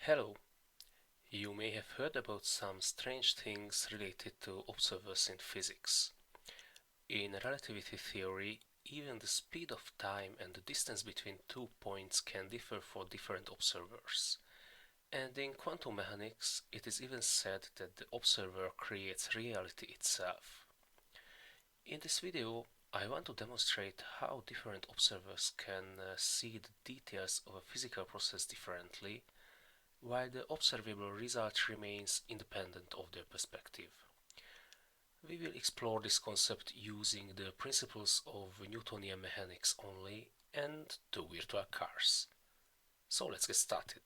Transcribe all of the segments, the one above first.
Hello, you may have heard about some strange things related to observers in physics. In relativity theory, even the speed of time and the distance between 2 points can differ for different observers. And in quantum mechanics, it is even said that the observer creates reality itself. In this video, I want to demonstrate how different observers can see the details of a physical process differently while the observable result remains independent of their perspective. We will explore this concept using the principles of Newtonian mechanics only and two virtual cars. So let's get started.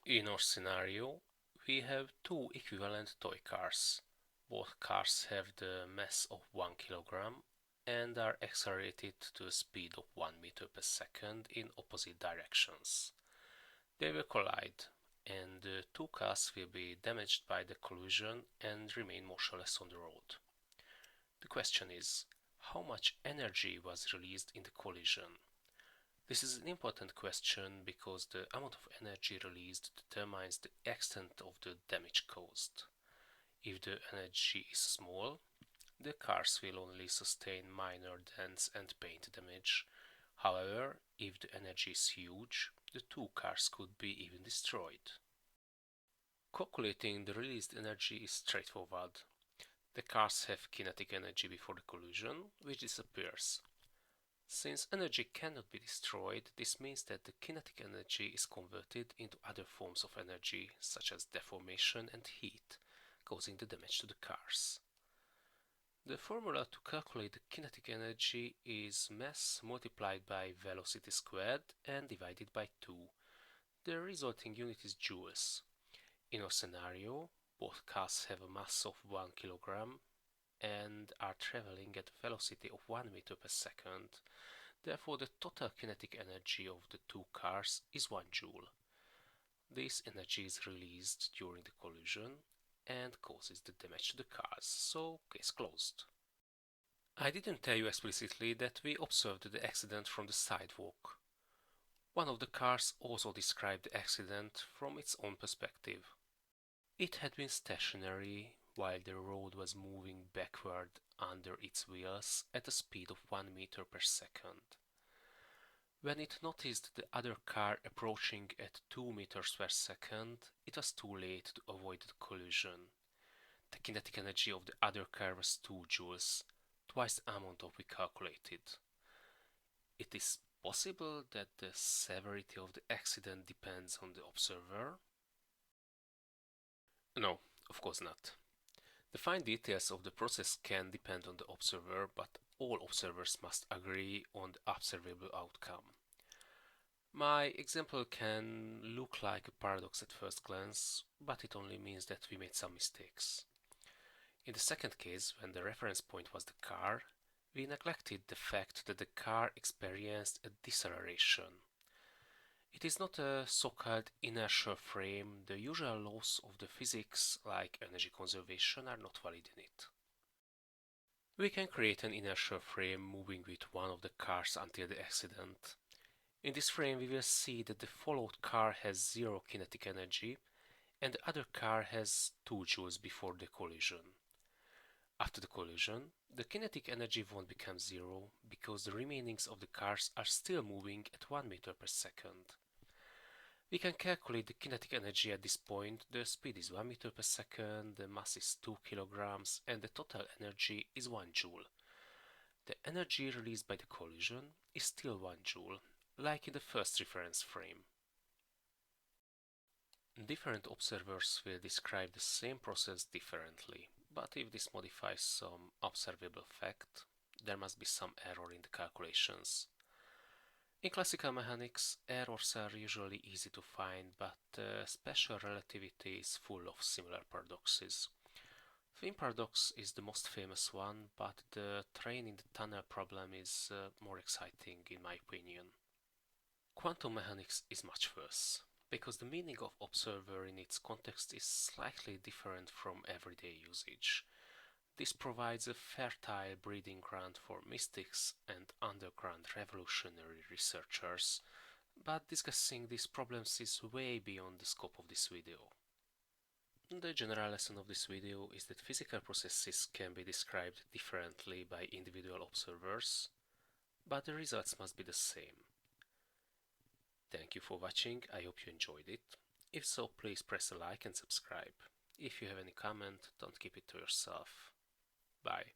In our scenario, we have two equivalent toy cars. Both cars have the mass of 1 kilogram and are accelerated to a speed of 1 meter per second in opposite directions. They will collide, and the two cars will be damaged by the collision and remain motionless on the road. The question is, how much energy was released in the collision? This is an important question because the amount of energy released determines the extent of the damage caused. If the energy is small, the cars will only sustain minor dents and paint damage. However, if the energy is huge, the two cars could be even destroyed. Calculating the released energy is straightforward. The cars have kinetic energy before the collision, which disappears. Since energy cannot be destroyed, this means that the kinetic energy is converted into other forms of energy, such as deformation and heat, causing the damage to the cars. The formula to calculate the kinetic energy is mass multiplied by velocity squared and divided by 2. The resulting unit is joules. In our scenario, both cars have a mass of 1 kilogram and are traveling at a velocity of 1 meter per second. Therefore, the total kinetic energy of the two cars is 1 joule. This energy is released during the collision and causes the damage to the cars, so case closed. I didn't tell you explicitly that we observed the accident from the sidewalk. One of the cars also described the accident from its own perspective. It had been stationary while the road was moving backward under its wheels at a speed of 1 meter per second. When it noticed the other car approaching at 2 meters per second, it was too late to avoid the collision. The kinetic energy of the other car was 2 joules, twice the amount of we calculated. It is possible that the severity of the accident depends on the observer? No, of course not. The fine details of the process can depend on the observer, but all observers must agree on the observable outcome. My example can look like a paradox at first glance, but it only means that we made some mistakes. In the second case, when the reference point was the car, we neglected the fact that the car experienced a deceleration. It is not a so-called inertial frame. The usual laws of the physics, like energy conservation, are not valid in it. We can create an inertial frame moving with one of the cars until the accident. In this frame we will see that the followed car has 0 kinetic energy and the other car has 2 joules before the collision. After the collision, the kinetic energy won't become 0 because the remainings of the cars are still moving at 1 meter per second. We can calculate the kinetic energy at this point. The speed is 1 meter per second, the mass is 2 kilograms and the total energy is 1 joule. The energy released by the collision is still 1 joule, like in the first reference frame. Different observers will describe the same process differently, but if this modifies some observable fact, there must be some error in the calculations. In classical mechanics, errors are usually easy to find, but special relativity is full of similar paradoxes. Fin paradox is the most famous one, but the train in the tunnel problem is more exciting in my opinion. Quantum mechanics is much worse, because the meaning of observer in its context is slightly different from everyday usage. This provides a fertile breeding ground for mystics and underground revolutionary researchers but discussing these problems is way beyond the scope of this video. The general lesson of this video is that physical processes can be described differently by individual observers, but the results must be the same. Thank you for watching, I hope you enjoyed it. If so, please press a like and subscribe. If you have any comment, don't keep it to yourself. Bye.